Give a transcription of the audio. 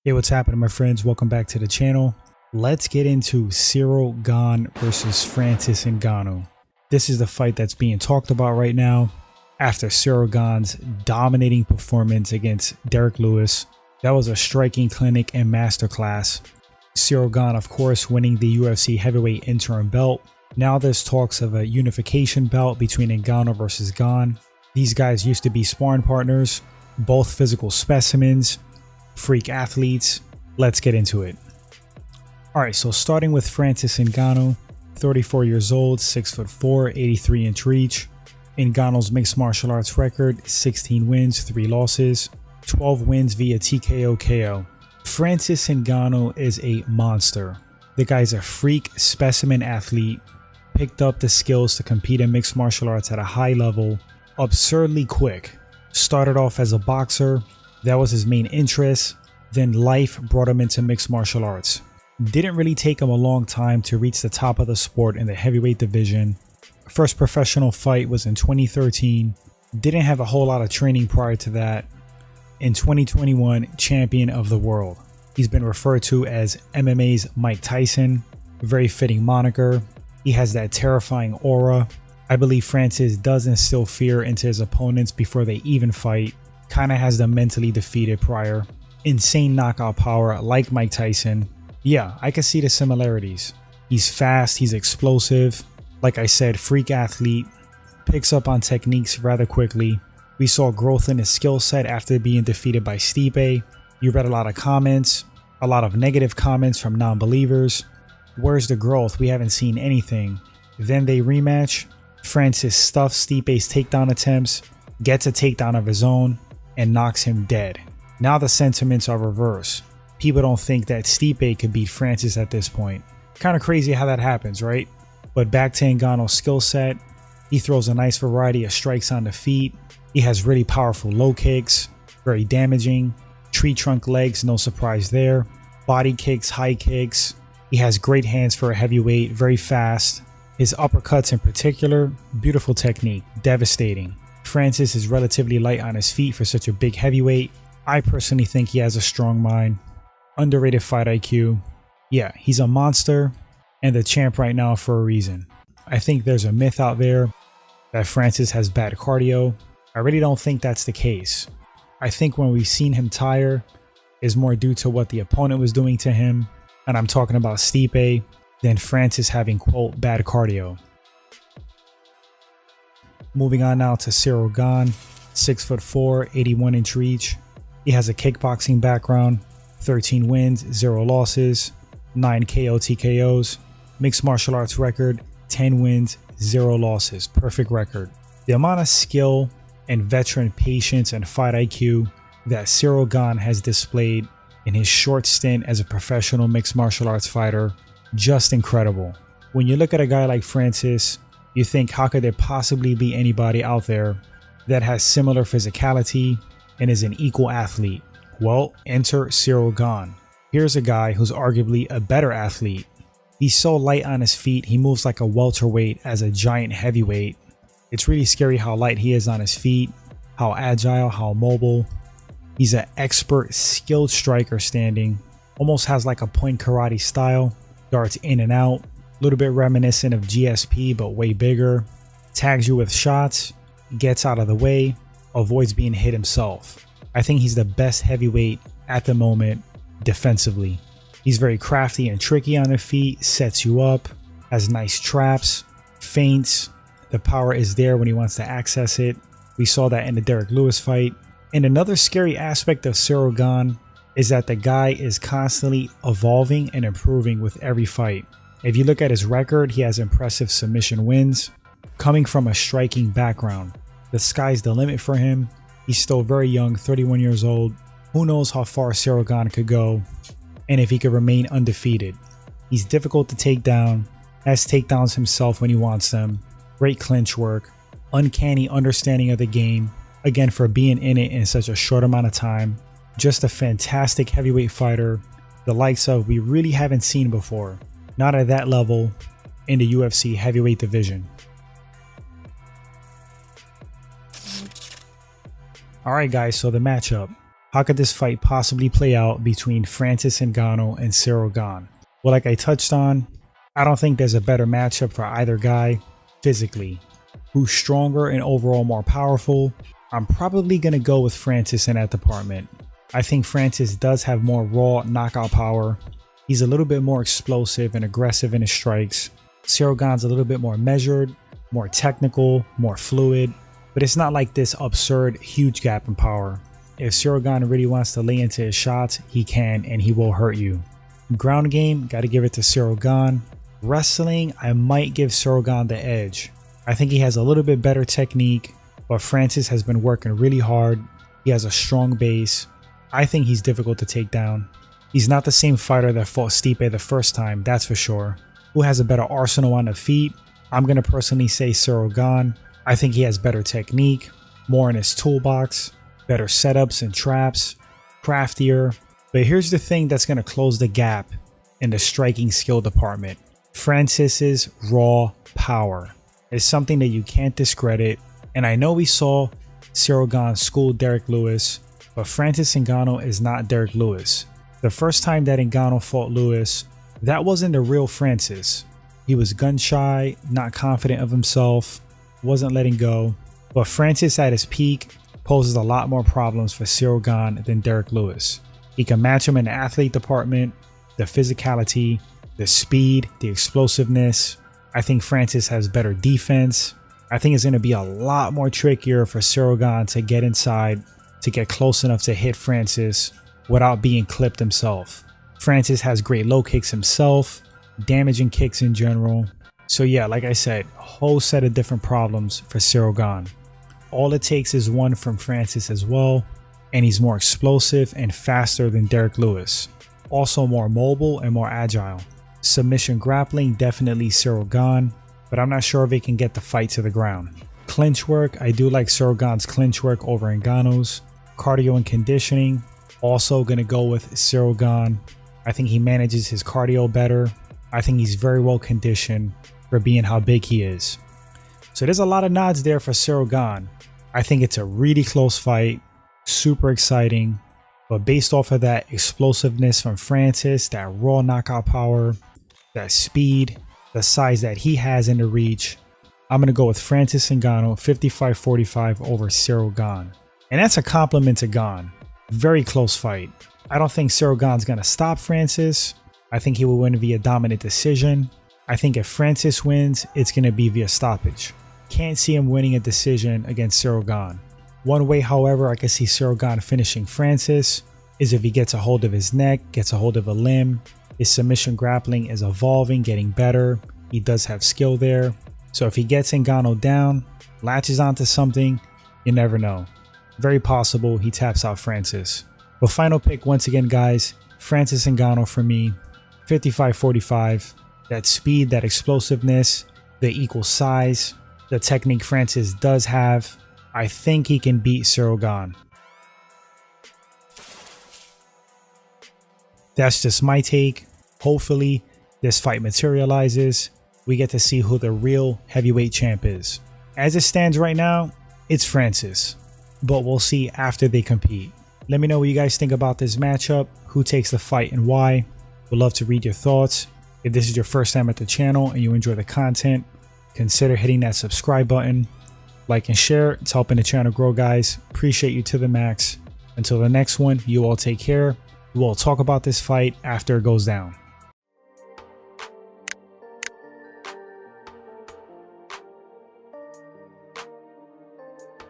Hey, what's happening, my friends? Welcome back to the channel. Let's get into Ciryl Gane versus Francis Ngannou. This is the fight that's being talked about right now after Ciryl Gane's dominating performance against Derrick Lewis. That was a striking clinic and masterclass. Ciryl Gane, of course, winning the UFC heavyweight interim belt. Now there's talks of a unification bout between Ngannou versus Gane. These guys used to be sparring partners, both physical specimens, freak athletes. Let's get into it. Alright, so starting with Francis Ngannou, 34 years old, 6'4", 83-inch reach. Ngannou's mixed martial arts record, 16 wins, 3 losses, 12 wins via TKO KO. Francis Ngannou is a monster. The guy's a freak specimen athlete, picked up the skills to compete in mixed martial arts at a high level, absurdly quick. Started off as a boxer. That was his main interest. Then life brought him into mixed martial arts. Didn't really take him a long time to reach the top of the sport in the heavyweight division. First professional fight was in 2013. Didn't have a whole lot of training prior to that. In 2021, champion of the world. He's been referred to as MMA's Mike Tyson. Very fitting moniker. He has that terrifying aura. I believe Francis does instill fear into his opponents before they even fight. Kinda has them mentally defeated prior. Insane knockout power like Mike Tyson. Yeah, I can see the similarities. He's fast, he's explosive. Like I said, freak athlete. Picks up on techniques rather quickly. We saw growth in his skill set after being defeated by Stipe. You read a lot of comments, a lot of negative comments from non-believers. Where's the growth? We haven't seen anything. Then they rematch. Francis stuffs Stipe's takedown attempts, gets a takedown of his own, and knocks him dead. Now the sentiments are reversed. People don't think that Stipe could beat Francis at this point. Kind of crazy how that happens, right? But back to Ngannou's skill set. He throws a nice variety of strikes on the feet. He has really powerful low kicks, very damaging. Tree trunk legs, no surprise there. Body kicks, high kicks. He has great hands for a heavyweight, very fast. His uppercuts in particular, beautiful technique, devastating. Francis is relatively light on his feet for such a big heavyweight. I personally think he has a strong mind. Underrated fight IQ. Yeah, he's a monster and the champ right now for a reason. I think there's a myth out there that Francis has bad cardio. I really don't think that's the case. I think when we've seen him tire is more due to what the opponent was doing to him, and I'm talking about Stipe, than Francis having, quote, bad cardio. Moving on now to Ciryl Gane, 6'4", 81-inch reach. He has a kickboxing background, 13 wins, 0 losses, 9 KO TKOs, mixed martial arts record, 10 wins, 0 losses, perfect record. The amount of skill and veteran patience and fight IQ that Ciryl Gane has displayed in his short stint as a professional mixed martial arts fighter, just incredible. When you look at a guy like Francis, you think, how could there possibly be anybody out there that has similar physicality and is an equal athlete? Well, enter Ciryl Gane. Here's a guy who's arguably a better athlete. He's so light on his feet, he moves like a welterweight as a giant heavyweight. It's really scary how light he is on his feet, how agile, how mobile. He's an expert, skilled striker standing. Almost has like a point karate style. Darts in and out. A little bit reminiscent of GSP, but way bigger. Tags you with shots. Gets out of the way. Avoids being hit himself. I think he's the best heavyweight at the moment defensively. He's very crafty and tricky on the feet. Sets you up. Has nice traps. Feints. The power is there when he wants to access it. We saw that in the Derrick Lewis fight. And another scary aspect of Ciryl Gane is that the guy is constantly evolving and improving with every fight. If you look at his record, he has impressive submission wins. Coming from a striking background, the sky's the limit for him. He's still very young, 31 years old. Who knows how far Ciryl Gane could go and if he could remain undefeated. He's difficult to take down, has takedowns himself when he wants them. Great clinch work, uncanny understanding of the game. Again, for being in it in such a short amount of time. Just a fantastic heavyweight fighter, the likes of we really haven't seen before. Not at that level in the UFC heavyweight division. Alright guys, so the matchup. How could this fight possibly play out between Francis Ngannou and Ciryl Gane? Well, like I touched on, I don't think there's a better matchup for either guy physically. Who's stronger and overall more powerful? I'm probably going to go with Francis in that department. I think Francis does have more raw knockout power. He's a little bit more explosive and aggressive in his strikes. Ciryl Gane's a little bit more measured, more technical, more fluid, but it's not like this absurd huge gap in power. If Ciryl Gane really wants to lay into his shots, he can, and he will hurt you. Ground game, got to give it to Ciryl Gane. Wrestling, I might give Ciryl Gane the edge. I think he has a little bit better technique, but Francis has been working really hard. He has a strong base. I think he's difficult to take down. He's not the same fighter that fought Stipe the first time, that's for sure. Who has a better arsenal on the feet? I'm going to personally say Ciryl Gane. I think he has better technique, more in his toolbox, better setups and traps, craftier. But here's the thing that's going to close the gap in the striking skill department. Francis's raw power is something that you can't discredit. And I know we saw Ciryl Gane school Derek Lewis, but Francis Ngannou is not Derek Lewis. The first time that Ngannou fought Lewis, that wasn't the real Francis. He was gun shy, not confident of himself, wasn't letting go. But Francis at his peak poses a lot more problems for Ciryl Gane than Derek Lewis. He can match him in the athlete department, the physicality, the speed, the explosiveness. I think Francis has better defense. I think it's going to be a lot more trickier for Ciryl Gane to get inside, to get close enough to hit Francis without being clipped himself. Francis has great low kicks himself, damaging kicks in general. So yeah, like I said, a whole set of different problems for Ciryl Gane. All it takes is one from Francis as well, and he's more explosive and faster than Derek Lewis. Also more mobile and more agile. Submission grappling, definitely Ciryl Gane, but I'm not sure if he can get the fight to the ground. Clinch work, I do like Ciryl Gane's clinch work over Ngannou's. Cardio and conditioning, also going to go with Ciryl Gane. I think he manages his cardio better. I think he's very well conditioned for being how big he is. So there's a lot of nods there for Ciryl Gane. I think it's a really close fight, super exciting, but based off of that explosiveness from Francis, that raw knockout power, that speed, the size that he has in the reach, I'm going to go with Francis Ngannou 55-45 over Ciryl Gane. And that's a compliment to Gane. Very close fight. I don't think Ciryl Gane's going to stop Francis. I think he will win via dominant decision. I think if Francis wins, it's going to be via stoppage. Can't see him winning a decision against Ciryl Gane. One way, however, I can see Ciryl Gane finishing Francis is if he gets a hold of his neck, gets a hold of a limb. His submission grappling is evolving, getting better. He does have skill there. So if he gets Ngannou down, latches onto something, you never know. Very possible he taps out Francis. But final pick once again, guys, Francis Ngannou for me, 55-45. That speed, that explosiveness, the equal size, the technique Francis does have. I think he can beat Ciryl Gane. That's just my take. Hopefully this fight materializes. We get to see who the real heavyweight champ is. As it stands right now, it's Francis, but we'll see after they compete. Let me know what you guys think about this matchup, who takes the fight and why. Would love to read your thoughts. If this is your first time at the channel and you enjoy the content, consider hitting that subscribe button. Like and share, it's helping the channel grow, guys. Appreciate you to the max. Until the next one, you all take care. We'll talk about this fight after it goes down.